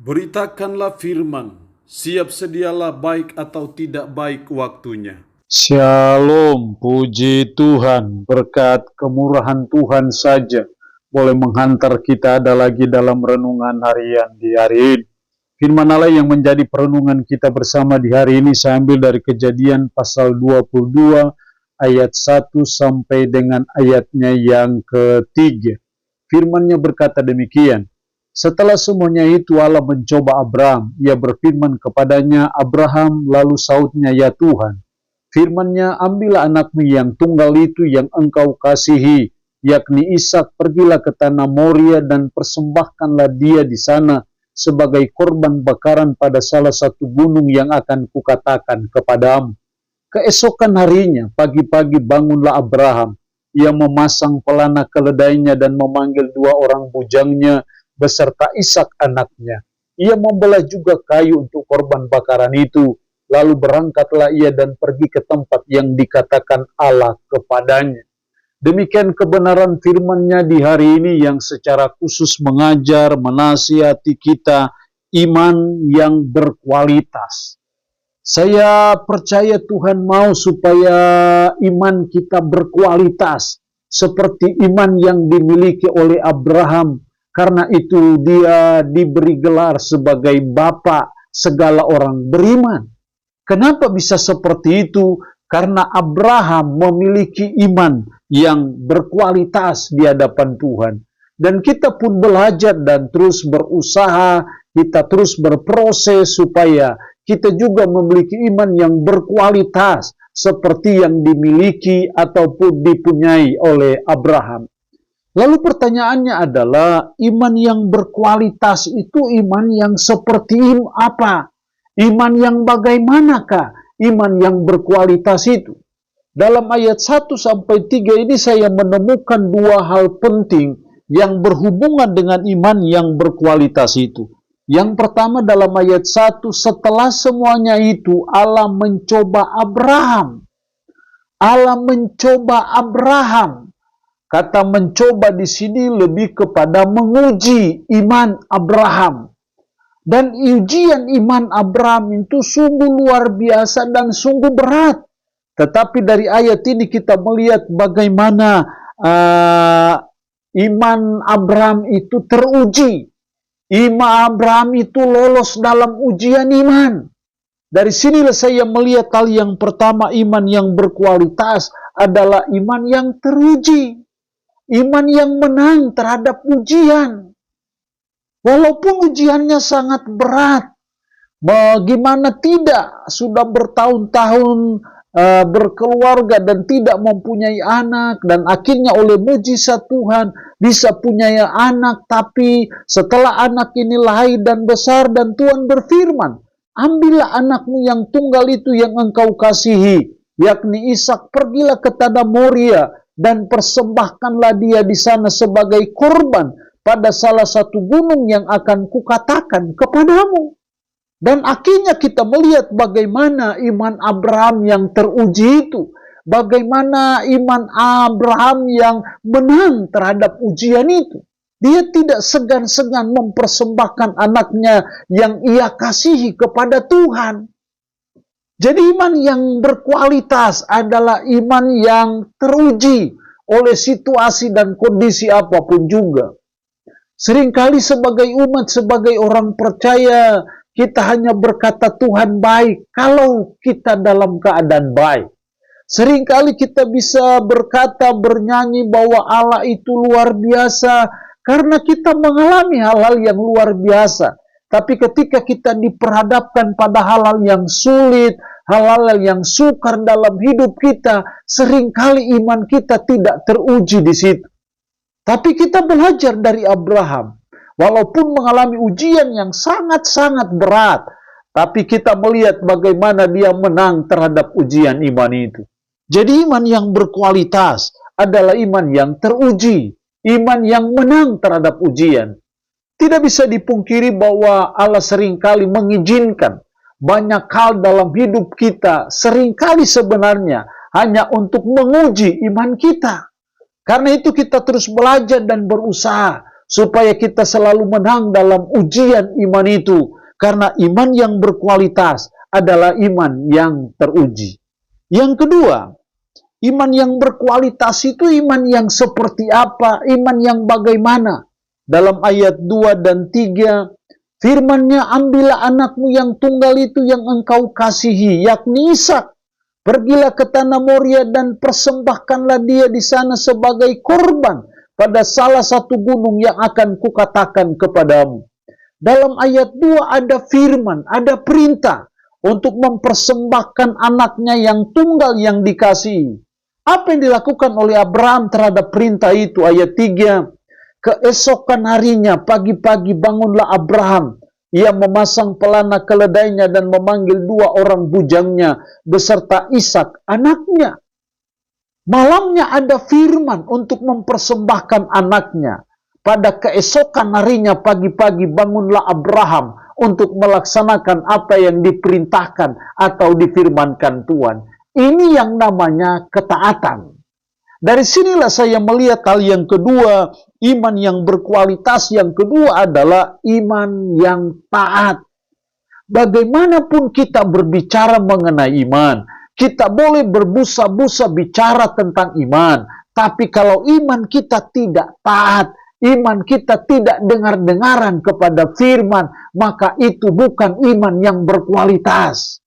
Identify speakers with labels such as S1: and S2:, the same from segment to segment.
S1: Beritakanlah firman, siap sedialah baik atau tidak baik waktunya.
S2: Shalom, puji Tuhan, berkat kemurahan Tuhan saja boleh menghantar kita ada lagi dalam renungan harian di hari ini. Firman Allah yang menjadi perenungan kita bersama di hari ini saya ambil dari Kejadian pasal 22 ayat 1 sampai dengan ayatnya yang ketiga. Firman-Nya berkata demikian. Setelah semuanya itu Allah mencoba Abraham. Ia berfirman kepadanya, Abraham, lalu sahutnya, ya Tuhan. Firman-Nya, ambillah anakmu yang tunggal itu yang engkau kasihi, yakni Ishak, pergilah ke tanah Moria dan persembahkanlah dia di sana sebagai korban bakaran pada salah satu gunung yang akan kukatakan kepadamu. Keesokan harinya, pagi-pagi bangunlah Abraham. Ia memasang pelana keledainya dan memanggil dua orang bujangnya beserta Ishak anaknya. Ia membelah juga kayu untuk korban bakaran itu. Lalu berangkatlah ia dan pergi ke tempat yang dikatakan Allah kepadanya. Demikian kebenaran firman-Nya di hari ini yang secara khusus mengajar, menasihati kita iman yang berkualitas. Saya percaya Tuhan mau supaya iman kita berkualitas seperti iman yang dimiliki oleh Abraham. Karena itu dia diberi gelar sebagai bapa segala orang beriman. Kenapa bisa seperti itu? Karena Abraham memiliki iman yang berkualitas di hadapan Tuhan. Dan kita pun belajar dan terus berusaha, kita terus berproses supaya kita juga memiliki iman yang berkualitas seperti yang dimiliki ataupun dipunyai oleh Abraham. Lalu pertanyaannya adalah, iman yang berkualitas itu iman yang seperti apa? Iman yang bagaimanakah iman yang berkualitas itu? Dalam ayat 1 sampai 3 ini saya menemukan dua hal penting yang berhubungan dengan iman yang berkualitas itu. Yang pertama dalam ayat 1, setelah semuanya itu Allah mencoba Abraham. Allah mencoba Abraham. Kata mencoba di sini lebih kepada menguji iman Abraham. Dan ujian iman Abraham itu sungguh luar biasa dan sungguh berat. Tetapi dari ayat ini kita melihat bagaimana iman Abraham itu teruji. Iman Abraham itu lolos dalam ujian iman. Dari sinilah saya melihat hal yang pertama, iman yang berkualitas adalah iman yang teruji. Iman yang menang terhadap ujian. Walaupun ujiannya sangat berat. Bagaimana tidak, sudah bertahun-tahun berkeluarga dan tidak mempunyai anak. Dan akhirnya oleh mujizat Tuhan bisa punya anak. Tapi setelah anak ini lahir dan besar dan Tuhan berfirman, ambillah anakmu yang tunggal itu yang engkau kasihi, yakni Ishak, pergilah ke tanah Moria dan persembahkanlah dia di sana sebagai korban pada salah satu gunung yang akan kukatakan kepadamu. Dan akhirnya kita melihat bagaimana iman Abraham yang teruji itu. Bagaimana iman Abraham yang menang terhadap ujian itu. Dia tidak segan-segan mempersembahkan anaknya yang ia kasihi kepada Tuhan. Jadi iman yang berkualitas adalah iman yang teruji oleh situasi dan kondisi apapun juga. Seringkali sebagai umat, sebagai orang percaya, kita hanya berkata Tuhan baik kalau kita dalam keadaan baik. Seringkali kita bisa berkata, bernyanyi bahwa Allah itu luar biasa karena kita mengalami hal-hal yang luar biasa. Tapi ketika kita diperhadapkan pada hal-hal yang sulit, hal-hal yang sukar dalam hidup kita, seringkali iman kita tidak teruji di situ. Tapi kita belajar dari Abraham. Walaupun mengalami ujian yang sangat-sangat berat, tapi kita melihat bagaimana dia menang terhadap ujian iman itu. Jadi iman yang berkualitas adalah iman yang teruji, iman yang menang terhadap ujian. Tidak bisa dipungkiri bahwa Allah seringkali mengizinkan banyak hal dalam hidup kita, seringkali sebenarnya hanya untuk menguji iman kita. Karena itu kita terus belajar dan berusaha supaya kita selalu menang dalam ujian iman itu. Karena iman yang berkualitas adalah iman yang teruji. Yang kedua, iman yang berkualitas itu iman yang seperti apa? Iman yang bagaimana? Dalam ayat 2 dan 3, firman-Nya, ambillah anakmu yang tunggal itu yang engkau kasihi, yakni Ishak. Pergilah ke tanah Moria dan persembahkanlah dia di sana sebagai korban pada salah satu gunung yang akan kukatakan kepadamu. Dalam ayat 2 ada firman, ada perintah untuk mempersembahkan anaknya yang tunggal yang dikasihi. Apa yang dilakukan oleh Abraham terhadap perintah itu? Ayat 3, keesokan harinya pagi-pagi bangunlah Abraham. Ia memasang pelana keledainya dan memanggil 2 orang bujangnya beserta Ishak anaknya. Malamnya ada firman untuk mempersembahkan anaknya. Pada keesokan harinya pagi-pagi bangunlah Abraham untuk melaksanakan apa yang diperintahkan atau difirmankan Tuhan. Ini yang namanya ketaatan. Dari sinilah saya melihat hal yang kedua, iman yang berkualitas yang kedua adalah iman yang taat. Bagaimanapun kita berbicara mengenai iman, kita boleh berbusa-busa bicara tentang iman, tapi kalau iman kita tidak taat, iman kita tidak dengar-dengaran kepada firman, maka itu bukan iman yang berkualitas.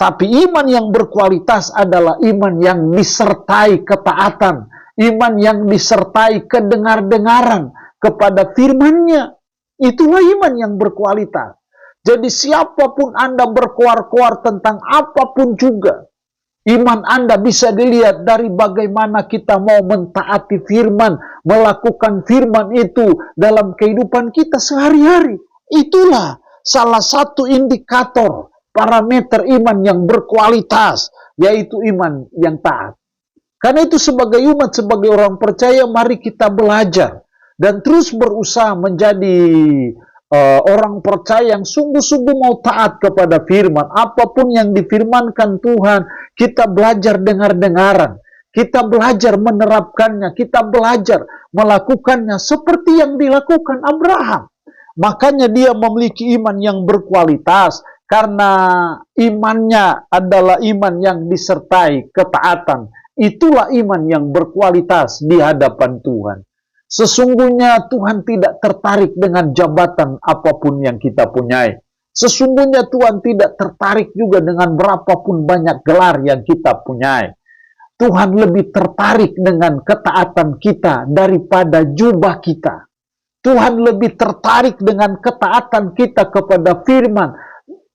S2: Tapi iman yang berkualitas adalah iman yang disertai ketaatan, iman yang disertai kedengar-dengaran kepada firman-Nya. Itulah iman yang berkualitas. Jadi siapapun Anda berkoar-koar tentang apapun juga, iman Anda bisa dilihat dari bagaimana kita mau mentaati firman, melakukan firman itu dalam kehidupan kita sehari-hari. Itulah salah satu indikator parameter iman yang berkualitas, yaitu iman yang taat. Karena itu sebagai umat, sebagai orang percaya, mari kita belajar dan terus berusaha menjadi orang percaya yang sungguh-sungguh mau taat kepada firman. Apapun yang difirmankan Tuhan, kita belajar dengar-dengaran. Kita belajar menerapkannya. Kita belajar melakukannya seperti yang dilakukan Abraham. Makanya dia memiliki iman yang berkualitas. Karena imannya adalah iman yang disertai ketaatan. Itulah iman yang berkualitas di hadapan Tuhan. Sesungguhnya Tuhan tidak tertarik dengan jabatan apapun yang kita punyai. Sesungguhnya Tuhan tidak tertarik juga dengan berapapun banyak gelar yang kita punyai. Tuhan lebih tertarik dengan ketaatan kita daripada jubah kita. Tuhan lebih tertarik dengan ketaatan kita kepada firman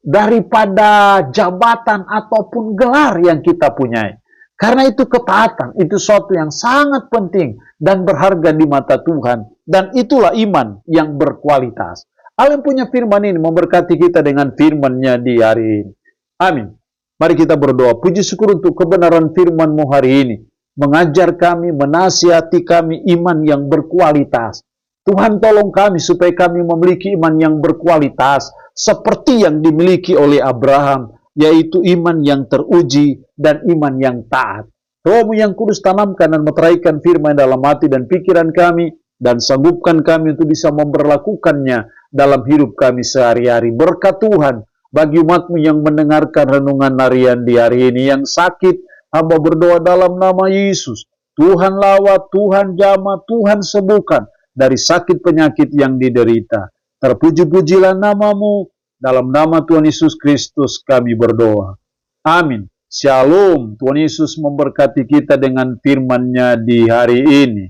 S2: daripada jabatan ataupun gelar yang kita punyai. Karena itu ketaatan, itu suatu yang sangat penting dan berharga di mata Tuhan. Dan itulah iman yang berkualitas. Allah yang punya firman ini memberkati kita dengan firman-Nya di hari ini. Amin. Mari kita berdoa. Puji syukur untuk kebenaran firman-Mu hari ini. Mengajar kami, menasihati kami iman yang berkualitas. Tuhan tolong kami supaya kami memiliki iman yang berkualitas. Seperti yang dimiliki oleh Abraham. Yaitu iman yang teruji dan iman yang taat. Roh-Mu yang kudus tanamkan dan meteraikan firman dalam hati dan pikiran kami. Dan sanggupkan kami untuk bisa memperlakukannya dalam hidup kami sehari-hari. Berkat Tuhan bagi umat-Mu yang mendengarkan renungan harian di hari ini. Yang sakit, hamba berdoa dalam nama Yesus. Tuhan lawat, Tuhan jamah, Tuhan sembuhkan dari sakit penyakit yang diderita. Terpuji-pujilah nama-Mu. Dalam nama Tuhan Yesus Kristus kami berdoa. Amin. Shalom. Tuhan Yesus memberkati kita dengan firman-Nya di hari ini.